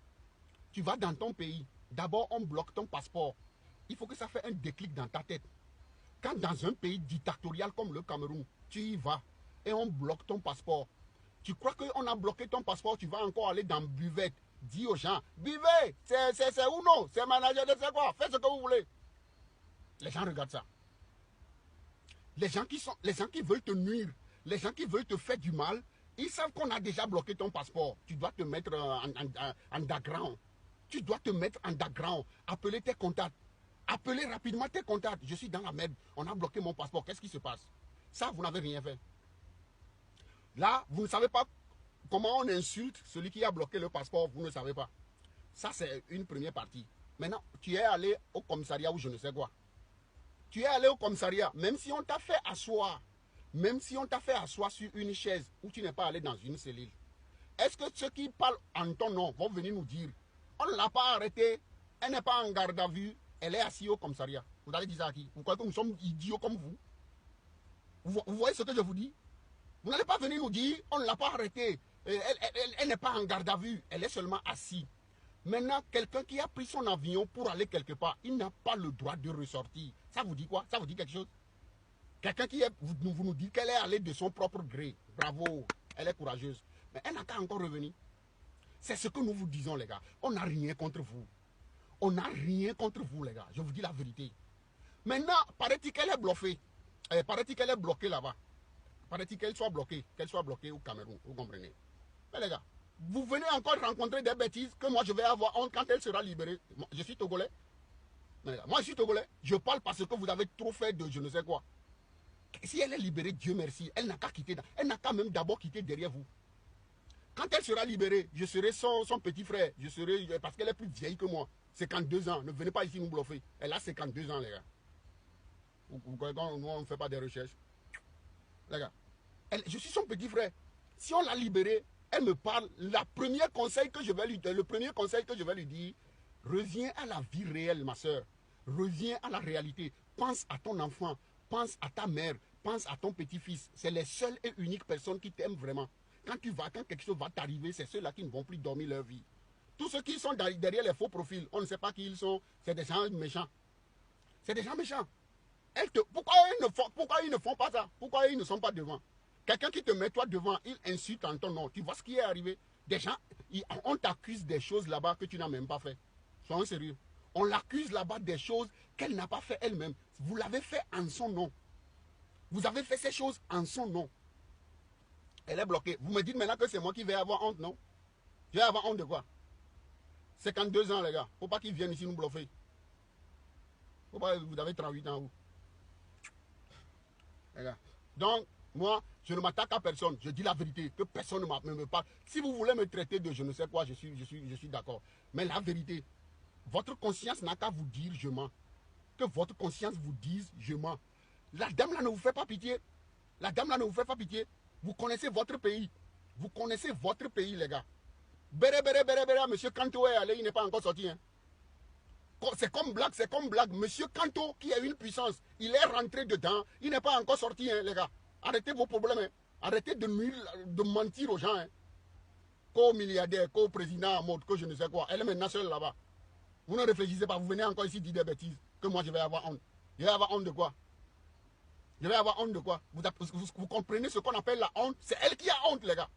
Tu vas dans ton pays. D'abord, on bloque ton passeport. Il faut que ça fasse un déclic dans ta tête. Quand dans un pays dictatorial comme le Cameroun, tu y vas et on bloque ton passeport. Tu crois qu'on a bloqué ton passeport, tu vas encore aller dans buvette. Dis aux gens, buvez, c'est où non, c'est manager de c'est quoi, faites ce que vous voulez. Les gens regardent ça. Les gens qui veulent te nuire, les gens qui veulent te faire du mal, ils savent qu'on a déjà bloqué ton passeport. Tu dois te mettre en underground. Tu dois te mettre en underground. Appeler tes contacts. Appelez rapidement tes contacts. Je suis dans la merde. On a bloqué mon passeport. Qu'est-ce qui se passe? Ça, vous n'avez rien fait. Là, vous ne savez pas comment on insulte celui qui a bloqué le passeport. Vous ne savez pas. Ça, c'est une première partie. Maintenant, tu es allé au commissariat ou je ne sais quoi. Tu es allé au commissariat, même si on t'a fait asseoir. Même si on t'a fait asseoir sur une chaise où tu n'es pas allé dans une cellule. Est-ce que ceux qui parlent en ton nom vont venir nous dire on ne l'a pas arrêtée, elle n'est pas en garde à vue, elle est assise au commissariat. Vous allez dire ça à qui? Vous croyez que nous sommes idiots comme vous? Vous voyez ce que je vous dis? Vous n'allez pas venir nous dire on ne l'a pas arrêtée, elle n'est pas en garde à vue, elle est seulement assise. Maintenant, quelqu'un qui a pris son avion pour aller quelque part, il n'a pas le droit de ressortir. Ça vous dit quoi? Ça vous dit quelque chose? Quelqu'un qui est, vous nous dites qu'elle est allée de son propre gré. Bravo, elle est courageuse. Mais elle n'a qu'à encore revenir. C'est ce que nous vous disons, les gars. On n'a rien contre vous. On n'a rien contre vous, les gars. Je vous dis la vérité. Maintenant, paraît-il qu'elle est bluffée. Paraît-il qu'elle est bloquée là-bas. Paraît-il qu'elle soit bloquée au Cameroun. Vous comprenez? Mais les gars, vous venez encore rencontrer des bêtises que moi je vais avoir honte quand elle sera libérée. Je suis Togolais. Moi je suis Togolais. Je parle parce que vous avez trop fait de je ne sais quoi. Si elle est libérée, Dieu merci, elle n'a qu'à quitter. Elle n'a qu'à même d'abord quitter derrière vous. Quand elle sera libérée, je serai son petit frère. Je serai, parce qu'elle est plus vieille que moi. 52 ans. Ne venez pas ici nous bluffer. Elle a 52 ans, les gars. Vous croyez qu'on ne fait pas des recherches? Les gars, je suis son petit frère. Si on l'a libérée, elle me parle. Le premier conseil que je vais lui dire, reviens à la vie réelle, ma soeur. Reviens à la réalité. Pense à ton enfant. Pense à ta mère. Pense à ton petit-fils. C'est les seules et uniques personnes qui t'aiment vraiment. Quand quelque chose va t'arriver, c'est ceux-là qui ne vont plus dormir leur vie. Tous ceux qui sont derrière les faux profils, on ne sait pas qui ils sont. C'est des gens méchants. C'est des gens méchants. Pourquoi ils ne font pas ça? Pourquoi ils ne sont pas devant? Quelqu'un qui te met toi devant, il insulte en ton nom. Tu vois ce qui est arrivé? Des gens, on t'accuse des choses là-bas que tu n'as même pas fait. Soyons sérieux. On l'accuse là-bas des choses qu'elle n'a pas fait elle-même. Vous l'avez fait en son nom. Vous avez fait ces choses en son nom. Elle est bloquée. Vous me dites maintenant que c'est moi qui vais avoir honte, non? Je vais avoir honte de quoi? 52 ans, les gars. Faut pas qu'ils viennent ici nous bluffer. Faut pas, vous avez 38 ans, vous. Les gars. Donc, moi, je ne m'attaque à personne. Je dis la vérité. Que personne ne me parle. Si vous voulez me traiter de je ne sais quoi, je suis d'accord. Mais la vérité, votre conscience n'a qu'à vous dire je mens. Que votre conscience vous dise je mens. La dame là ne vous fait pas pitié. La dame là ne vous fait pas pitié. Vous connaissez votre pays. Vous connaissez votre pays, les gars. Béré, monsieur Kanto est allé, il n'est pas encore sorti. Hein. C'est comme blague. Monsieur Kanto, qui a une puissance, il est rentré dedans, il n'est pas encore sorti, hein, les gars. Arrêtez vos problèmes. Hein. Arrêtez de mentir aux gens. Hein. Co-milliardaire, co-président en mode, que je ne sais quoi. Elle est maintenant seule là-bas. Vous ne réfléchissez pas, vous venez encore ici dire des bêtises. Que moi je vais avoir honte. Je vais avoir honte de quoi? Je vais avoir honte de quoi? Vous comprenez ce qu'on appelle la honte? C'est elle qui a honte, les gars.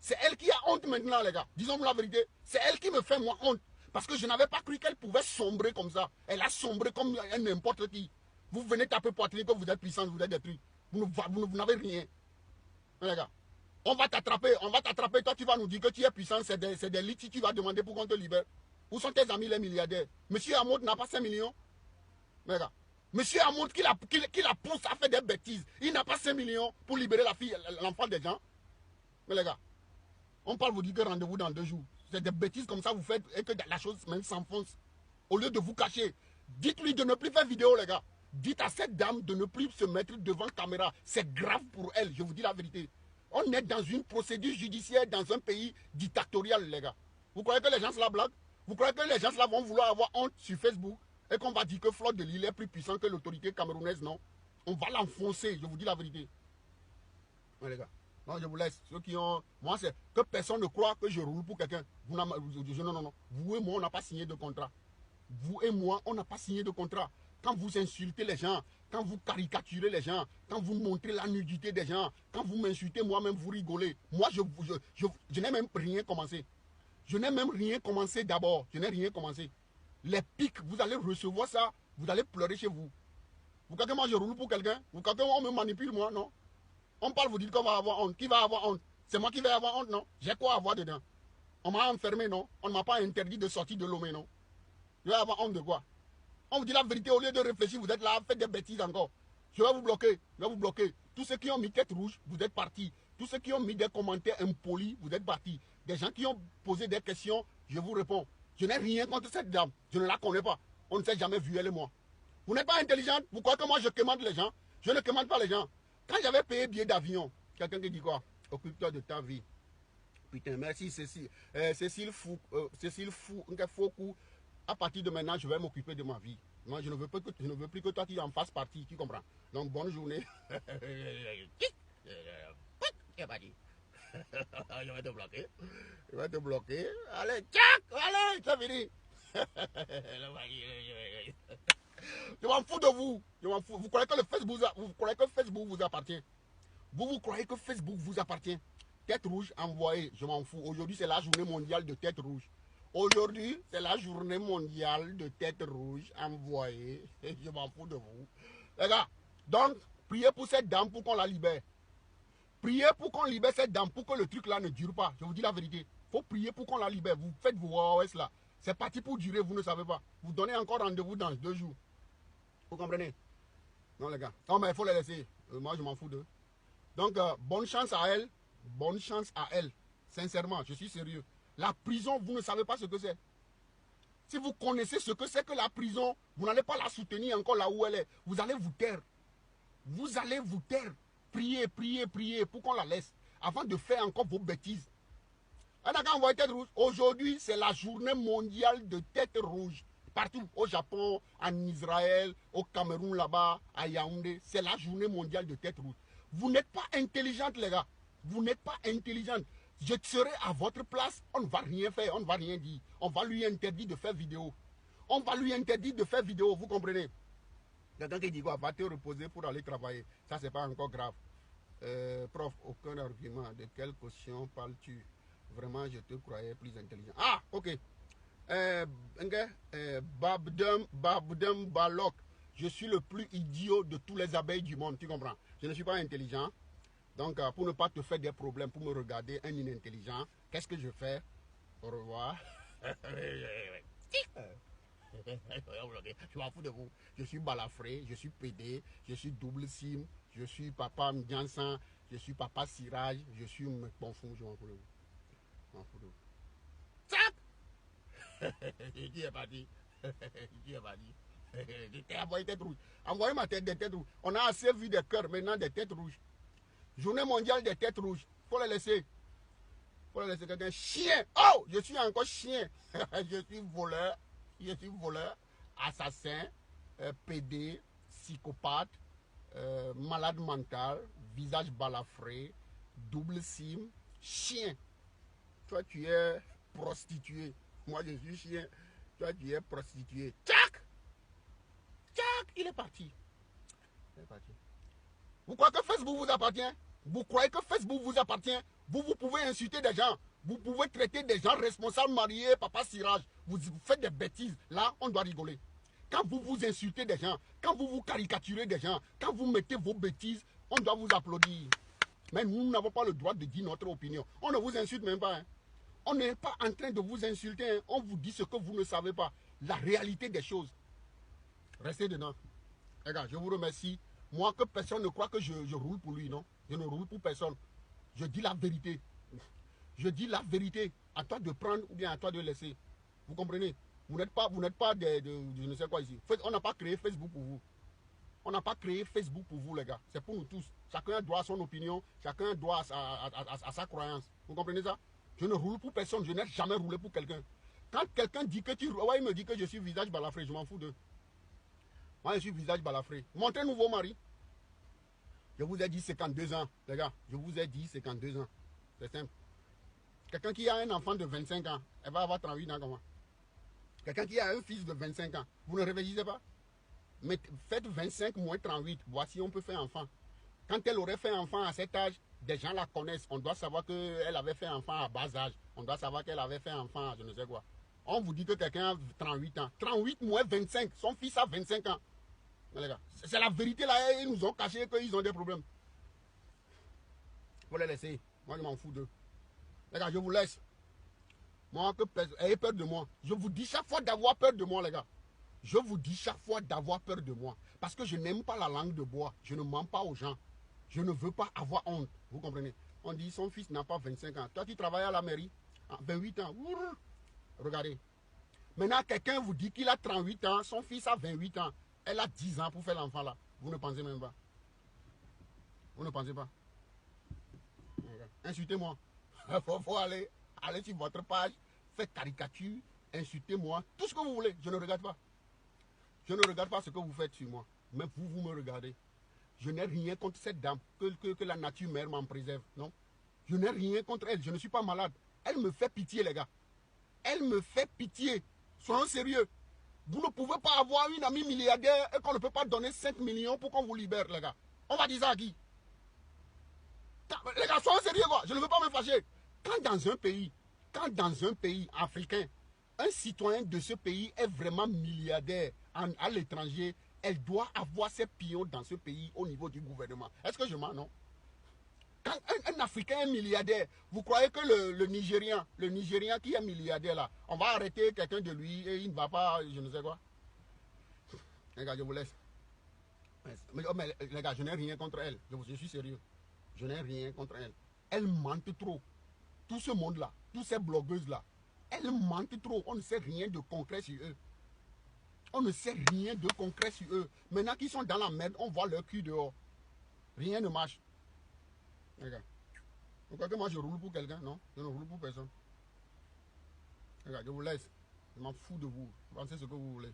C'est elle qui a honte maintenant, les gars. Disons-nous la vérité. C'est elle qui me fait moi honte. Parce que je n'avais pas cru qu'elle pouvait sombrer comme ça. Elle a sombré comme n'importe qui. Vous venez taper poitrine que vous êtes puissant, vous êtes détruit. Vous n'avez rien. Les gars. On va t'attraper. Toi, tu vas nous dire que tu es puissant. C'est des lits tu vas demander pour qu'on te libère. Où sont tes amis les milliardaires? Monsieur Hamoud n'a pas 5 millions. Les gars. Monsieur Hamoud qui la pousse à faire des bêtises. Il n'a pas 5 millions pour libérer la fille, l'enfant des gens. Mais les gars, on parle vous dire que rendez-vous dans 2 jours. C'est des bêtises comme ça vous faites et que la chose même s'enfonce. Au lieu de vous cacher, dites-lui de ne plus faire vidéo, les gars. Dites à cette dame de ne plus se mettre devant caméra. C'est grave pour elle, je vous dis la vérité. On est dans une procédure judiciaire dans un pays dictatorial, les gars. Vous croyez que les gens se la blaguent? Vous croyez que les gens là vont vouloir avoir honte sur Facebook et qu'on va dire que Flotte de Lille est plus puissant que l'autorité camerounaise? Non. On va l'enfoncer, je vous dis la vérité. Ouais, les gars. Non, je vous laisse. Ceux qui ont... Moi, c'est que personne ne croit que je roule pour quelqu'un. Non, non. Vous et moi, on n'a pas signé de contrat. Vous et moi, on n'a pas signé de contrat. Quand vous insultez les gens, quand vous caricaturez les gens, quand vous montrez la nudité des gens, quand vous m'insultez, moi-même, vous rigolez. Moi, je n'ai même rien commencé. Je n'ai même rien commencé d'abord. Je n'ai rien commencé. Les pics, vous allez recevoir ça, vous allez pleurer chez vous. Vous croyez que moi, je roule pour quelqu'un? Vous croyez qu'on me manipule, moi? Non. On parle, vous dites qu'on va avoir honte. Qui va avoir honte? C'est moi qui vais avoir honte, non? J'ai quoi à avoir dedans? On m'a enfermé, non? On ne m'a pas interdit de sortir de Lomé, non? Je vais avoir honte de quoi? On vous dit la vérité, au lieu de réfléchir, vous êtes là, faites des bêtises encore. Je vais vous bloquer, je vais vous bloquer. Tous ceux qui ont mis tête rouge, vous êtes partis. Tous ceux qui ont mis des commentaires impolis, vous êtes partis. Des gens qui ont posé des questions, je vous réponds. Je n'ai rien contre cette dame, je ne la connais pas. On ne s'est jamais vu, elle et moi. Vous n'êtes pas intelligente, vous croyez que moi je commande les gens? Je ne commande pas les gens. Quand j'avais payé billet d'avion, quelqu'un qui dit quoi? Occupe-toi de ta vie. Putain, merci Cécile. Cécile Foucault. À partir de maintenant, je vais m'occuper de ma vie. Moi, je ne veux plus que toi tu en fasses partie, tu comprends? Donc, bonne journée. Je vais te bloquer. Je vais te bloquer. Allez, tchac! Allez, c'est fini. Je m'en fous de vous. Je m'en fous. Vous croyez que Facebook vous appartient? Vous croyez que Facebook vous appartient? Tête rouge envoyée, je m'en fous. Aujourd'hui, c'est la journée mondiale de tête rouge. Aujourd'hui, c'est la journée mondiale de tête rouge envoyée. Je m'en fous de vous. Les gars, donc, priez pour cette dame pour qu'on la libère. Priez pour qu'on libère cette dame pour que le truc là ne dure pas. Je vous dis la vérité. Il faut prier pour qu'on la libère. Vous faites vos OS là. C'est parti pour durer, vous ne savez pas. Vous donnez encore rendez-vous dans 2 jours. Vous comprenez? Non, les gars. Non, mais il faut les laisser. Moi, je m'en fous d'eux. Donc, bonne chance à elle. Bonne chance à elle. Sincèrement, je suis sérieux. La prison, vous ne savez pas ce que c'est. Si vous connaissez ce que c'est que la prison, vous n'allez pas la soutenir encore là où elle est. Vous allez vous taire. Vous allez vous taire. Priez, priez, priez pour qu'on la laisse. Avant de faire encore vos bêtises. Tête rouge. Aujourd'hui, c'est la journée mondiale de tête rouge. Partout, au Japon, en Israël, au Cameroun là-bas, à Yaoundé, c'est la journée mondiale de tête rouge. Vous n'êtes pas intelligente, les gars. Vous n'êtes pas intelligente. Je serai à votre place, on ne va rien faire, on ne va rien dire. On va lui interdire de faire vidéo. On va lui interdire de faire vidéo, vous comprenez? Quelqu'un qui dit quoi? Va te reposer pour aller travailler. Ça, c'est pas encore grave. Prof, aucun argument. De quelle caution parles-tu? Vraiment, je te croyais plus intelligent. Ah, ok. Babdem Balok. Je suis le plus idiot de tous les abeilles du monde, tu comprends? Je ne suis pas intelligent. Donc, pour ne pas te faire des problèmes, pour me regarder, un inintelligent, qu'est-ce que je fais? Au revoir. Je m'en fous de vous. Je suis balafré, je suis pédé, je suis double sim, je suis papa Mdiansan, je suis papa Sirage, je suis Mekponfou, je m'en fous de vous. Je m'en fous de vous. Qui est parti? Qui est parti? Envoyez tête rouge. Envoyez ma tête des têtes rouges. On a assez vu des cœurs, maintenant des têtes rouges. Journée mondiale des têtes rouges. Faut les laisser. Faut les laisser quelqu'un. Chien. Oh, je suis encore chien. Je suis voleur. Je suis voleur. Assassin. PD. Psychopathe. Malade mental. Visage balafré. Double sim. Chien. Toi, tu es prostituée. Moi, je suis chien. Toi, tu es prostituée. Tchac! Tchac! Il est parti. Il est parti. Vous croyez que Facebook vous appartient? Vous croyez que Facebook vous appartient? Vous pouvez insulter des gens. Vous pouvez traiter des gens responsables, mariés, papa Sirage. Vous faites des bêtises. Là, on doit rigoler. Quand vous insultez des gens, quand vous caricaturez des gens, quand vous mettez vos bêtises, on doit vous applaudir. Mais nous n'avons pas le droit de dire notre opinion. On ne vous insulte même pas. Hein. On n'est pas en train de vous insulter. Hein. On vous dit ce que vous ne savez pas. La réalité des choses. Restez dedans. Regarde, je vous remercie. Moi, que personne ne croit que je roule pour lui, non? Je ne roule pour personne. Je dis la vérité. Je dis la vérité. À toi de prendre ou bien à toi de laisser. Vous comprenez? Vous n'êtes pas je ne sais quoi ici. On n'a pas créé Facebook pour vous. On n'a pas créé Facebook pour vous, les gars. C'est pour nous tous. Chacun a droit à son opinion. Chacun a droit à sa croyance. Vous comprenez ça? Je ne roule pour personne. Je n'ai jamais roulé pour quelqu'un. Quand quelqu'un dit que ouais, il me dit que je suis visage balafré, je m'en fous d'eux. Moi, je suis visage balafré. Montrez-nous vos maris. Je vous ai dit 52 ans, les gars. Je vous ai dit 52 ans. C'est simple. Quelqu'un qui a un enfant de 25 ans, elle va avoir 38 ans comment? Quelqu'un qui a un fils de 25 ans, vous ne réfléchissez pas? Mais faites 25 moins 38, voici on peut faire enfant. Quand elle aurait fait enfant à cet âge, des gens la connaissent. On doit savoir qu'elle avait fait enfant à bas âge. On doit savoir qu'elle avait fait enfant à je ne sais quoi. On vous dit que quelqu'un a 38 ans. 38 moins 25, son fils a 25 ans. Les gars, c'est la vérité là, ils nous ont caché qu'ils ont des problèmes. Vous les laissez. Moi je m'en fous d'eux. Les gars, je vous laisse. Moi, ayez peur de moi. Je vous dis chaque fois d'avoir peur de moi, les gars. Je vous dis chaque fois d'avoir peur de moi. Parce que je n'aime pas la langue de bois. Je ne mens pas aux gens. Je ne veux pas avoir honte. Vous comprenez? On dit son fils n'a pas 25 ans. Toi, tu travailles à la mairie. 28 ans. Regardez. Maintenant, quelqu'un vous dit qu'il a 38 ans. Son fils a 28 ans. Elle a 10 ans pour faire l'enfant là. Vous ne pensez même pas. Vous ne pensez pas. Insultez-moi. Il faut aller sur votre page. Faites caricature. Insultez-moi. Tout ce que vous voulez. Je ne regarde pas. Je ne regarde pas ce que vous faites sur moi. Mais vous me regardez. Je n'ai rien contre cette dame. Que la nature mère m'en préserve. Non. Je n'ai rien contre elle. Je ne suis pas malade. Elle me fait pitié, les gars. Elle me fait pitié. Soyons sérieux. Vous ne pouvez pas avoir une amie milliardaire et qu'on ne peut pas donner 5 millions pour qu'on vous libère, les gars. On va dire ça à qui? Les gars, soyons sérieux, quoi. Je ne veux pas me fâcher. Quand dans un pays africain, un citoyen de ce pays est vraiment milliardaire à l'étranger, elle doit avoir ses pions dans ce pays au niveau du gouvernement. Est-ce que je mens, non? Quand un Africain est milliardaire, vous croyez que le Nigérian qui est milliardaire là, on va arrêter quelqu'un de lui et il ne va pas, je ne sais quoi. Les gars, je vous laisse. Mais les gars, je n'ai rien contre elle. Je suis sérieux. Je n'ai rien contre elle. Elle mente trop. Tout ce monde-là, toutes ces blogueuses-là, elles mentent trop. On ne sait rien de concret sur eux. On ne sait rien de concret sur eux. Maintenant qu'ils sont dans la merde, on voit leur cul dehors. Rien ne marche. Les gars. Vous croyez que moi je roule pour quelqu'un? Non, je ne roule pour personne. Les gars, je vous laisse. Je m'en fous de vous. Pensez ce que vous voulez.